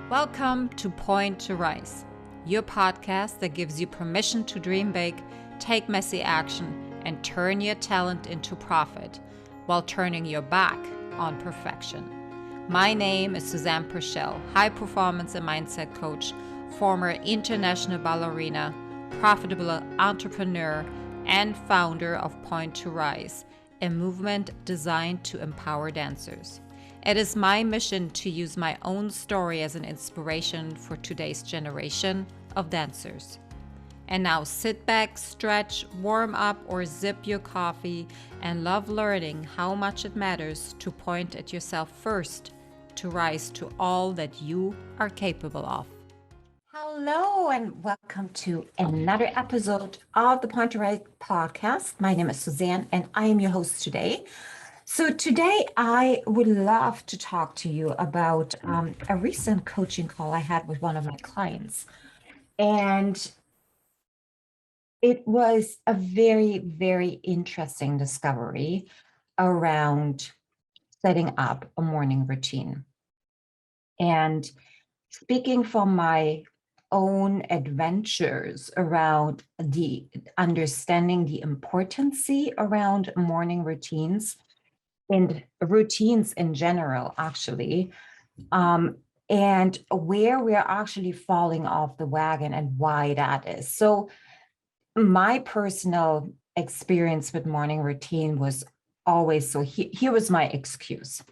Welcome to Point to Rise, your podcast that gives you permission to dream big, take messy action, and turn your talent into profit while turning your back on perfection. My name is Susanne, high performance and mindset coach, former international ballerina, profitable entrepreneur, and founder of Point to Rise, a movement designed to empower dancers. It is my mission to use my own story as an inspiration for today's generation of dancers. And now sit back, stretch, warm up, or sip your coffee and love learning how much it matters to point at yourself first to rise to all that you are capable of. Hello and welcome to another episode of the Point to Rise podcast. My name is Susanne and I am your host today. So today I would love to talk to you about a recent coaching call I had with one of my clients. And it was a very, very interesting discovery around setting up a morning routine. And speaking from my own adventures around the understanding the importance around morning routines, and routines in general, actually, and where we're actually falling off the wagon and why that is. So my personal experience with morning routine was always, here was my excuse.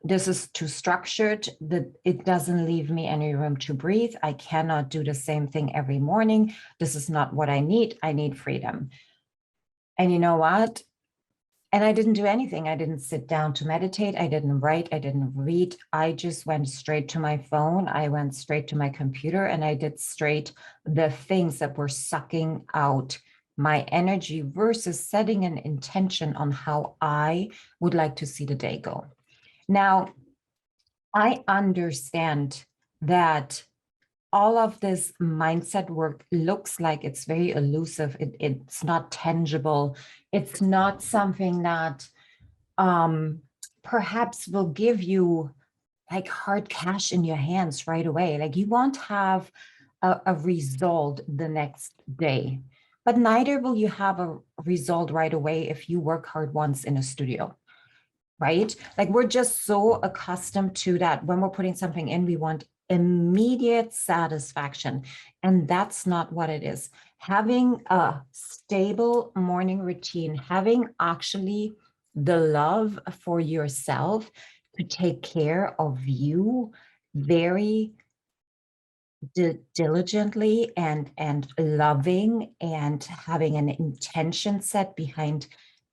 This is too structured, that it doesn't leave me any room to breathe. I cannot do the same thing every morning. This is not what I need. I need freedom. And you know what? And I didn't do anything. I didn't sit down to meditate. I didn't write. I didn't read. I just went straight to my phone. I went straight to my computer and I did straight the things that were sucking out my energy versus setting an intention on how I would like to see the day go. Now, I understand that all of this mindset work looks like it's very elusive. It's not tangible. It's not something that perhaps will give you like hard cash in your hands right away. Like you won't have a result the next day, but neither will you have a result right away if you work hard once in a studio. Right? Like we're just so accustomed to that. When we're putting something in, we want immediate satisfaction. And that's not what it is. Having a stable morning routine, having actually the love for yourself to take care of you very diligently and loving and having an intention set behind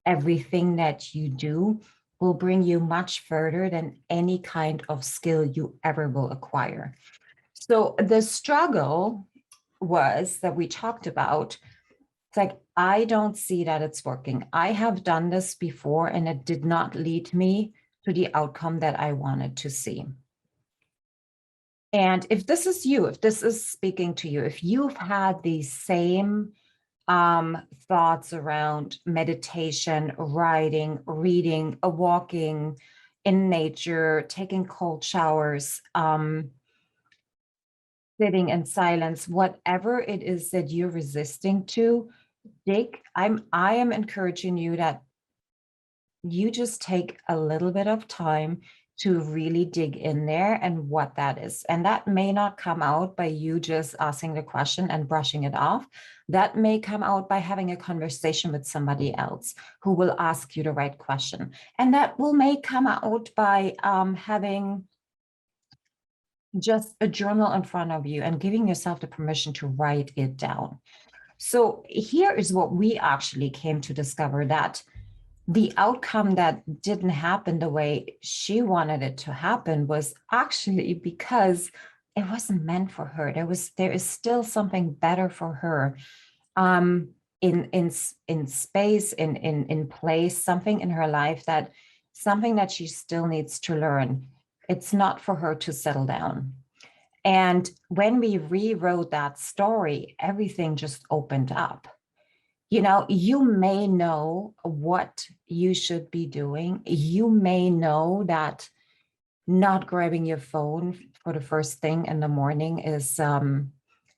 everything that you do will bring you much further than any kind of skill you ever will acquire. So the struggle was that we talked about, it's like, I don't see that it's working. I have done this before and it did not lead me to the outcome that I wanted to see. And if this is you, if this is speaking to you, if you've had the same thoughts around meditation, writing, reading, walking in nature, taking cold showers, sitting in silence, whatever it is that you're resisting to, I am encouraging you that you just take a little bit of time to really dig in there and what that is. And that may not come out by you just asking the question and brushing it off. That may come out by having a conversation with somebody else who will ask you the right question. And that may come out by having just a journal in front of you and giving yourself the permission to write it down. So here is what we actually came to discover, that the outcome that didn't happen the way she wanted it to happen was actually because it wasn't meant for her. There is still something better for her, in space, in place, something in her life something that she still needs to learn. It's not for her to settle down. And when we rewrote that story, everything just opened up. You know, you may know what you should be doing. You may know that not grabbing your phone for the first thing in the morning is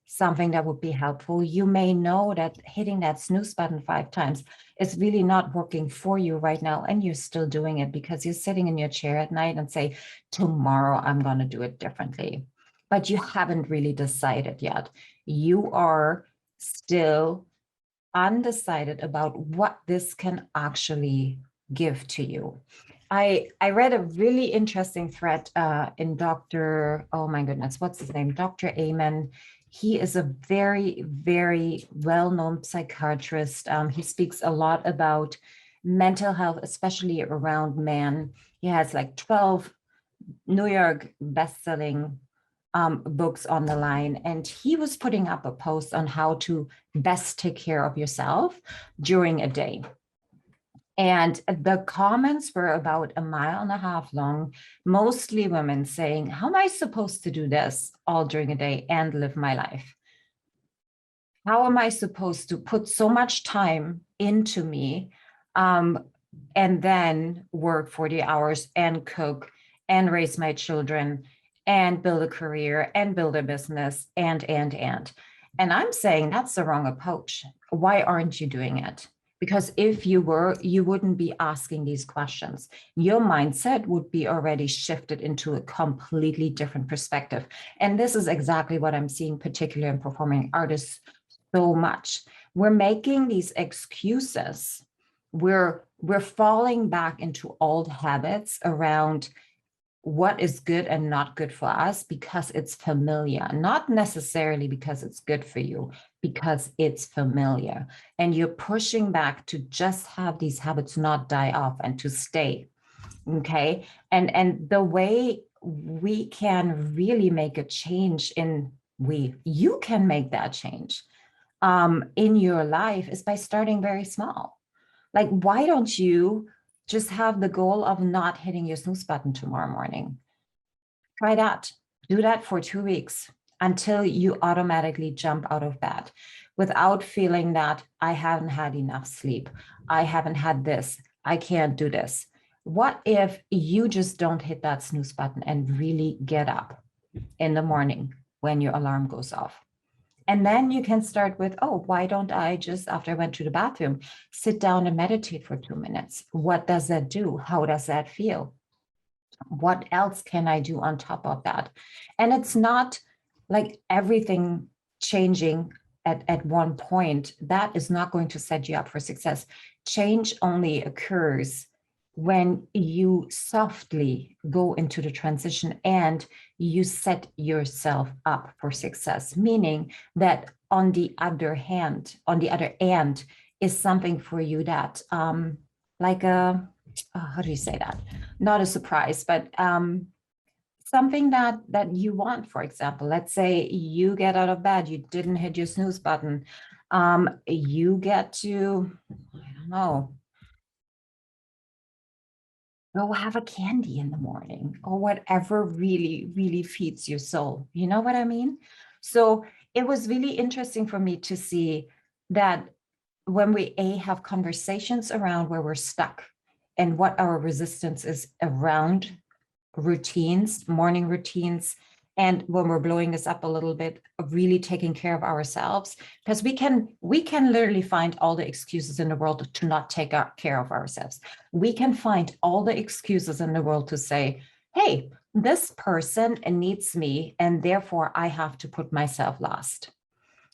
something that would be helpful. You may know that hitting that snooze button 5 times is really not working for you right now, and you're still doing it because you're sitting in your chair at night and say, tomorrow I'm going to do it differently. But you haven't really decided yet. You are still undecided about what this can actually give to you. I read a really interesting thread in Dr. Oh my goodness, what's his name? Dr. Amen. He is a very, very well-known psychiatrist. He speaks a lot about mental health, especially around men. He has like 12 New York best-selling books on the line. And he was putting up a post on how to best take care of yourself during a day. And the comments were about 1.5 miles long, mostly women saying, how am I supposed to do this all during a day and live my life? How am I supposed to put so much time into me and then work 40 hours and cook and raise my children and build a career and build a business and I'm saying that's the wrong approach. Why aren't you doing it? Because if you were, you wouldn't be asking these questions. Your mindset would be already shifted into a completely different perspective. And this is exactly what I'm seeing, particularly in performing artists, so much. We're making these excuses. We're falling back into old habits around what is good and not good for us because it's familiar, not necessarily because it's good for you, because it's familiar. And you're pushing back to just have these habits not die off and to stay. Okay. And the way we can really make a change you can make that change in your life is by starting very small. Like, why don't you just have the goal of not hitting your snooze button tomorrow morning? Try that. Do that for 2 weeks until you automatically jump out of bed without feeling that I haven't had enough sleep. I haven't had this. I can't do this. What if you just don't hit that snooze button and really get up in the morning when your alarm goes off? And then you can start with, oh, why don't I just, after I went to the bathroom, sit down and meditate for 2 minutes? What does that do? How does that feel? What else can I do on top of that? And it's not like everything changing at one point. That is not going to set you up for success. Change only occurs when you softly go into the transition and you set yourself up for success, meaning that on the other end is something for you that like a how do you say that? Not a surprise, but something that you want. For example, let's say you get out of bed, you didn't hit your snooze button, you get to, I don't know, go have a candy in the morning or whatever really, really feeds your soul. You know what I mean? So it was really interesting for me to see that when we have conversations around where we're stuck and what our resistance is around routines, morning routines, and when we're blowing this up a little bit, of really taking care of ourselves, because we can literally find all the excuses in the world to not take care of ourselves. We can find all the excuses in the world to say, hey, this person needs me, and therefore I have to put myself last.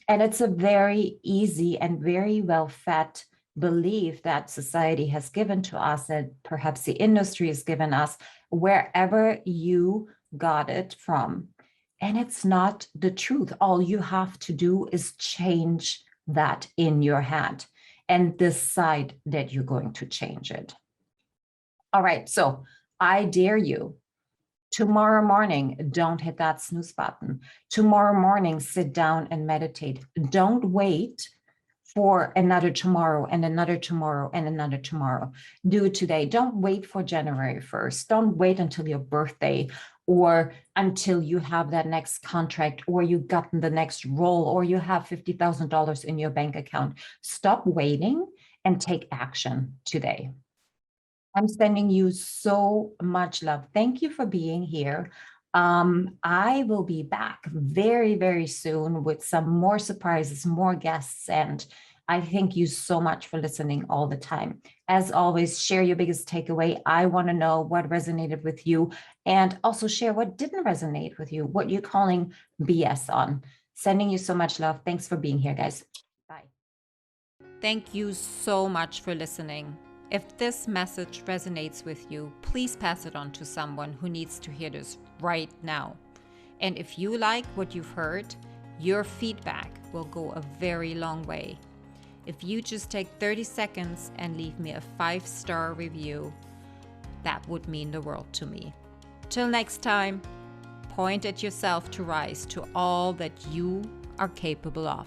And it's a very easy and very well-fed belief that society has given to us, that perhaps the industry has given us, wherever you got it from. And it's not the truth. All you have to do is change that in your head and decide that you're going to change it. All right, so I dare you. Tomorrow morning, don't hit that snooze button. Tomorrow morning, sit down and meditate. Don't wait for another tomorrow and another tomorrow and another tomorrow. Do it today. Don't wait for January 1st. Don't wait until your birthday or until you have that next contract or you gotten the next role or you have $50,000 in your bank account. Stop waiting and take action today. I'm sending you so much love. Thank you for being here. I will be back very, very soon with some more surprises, more guests, and I thank you so much for listening all the time. As always, share your biggest takeaway. I want to know what resonated with you, and also share what didn't resonate with you, what you're calling BS on. Sending you so much love. Thanks for being here, guys. Bye. Thank you so much for listening. If this message resonates with you, please pass it on to someone who needs to hear this right now. And if you like what you've heard, your feedback will go a very long way. If you just take 30 seconds and leave me a 5-star review, that would mean the world to me. Till next time, point at yourself to rise to all that you are capable of.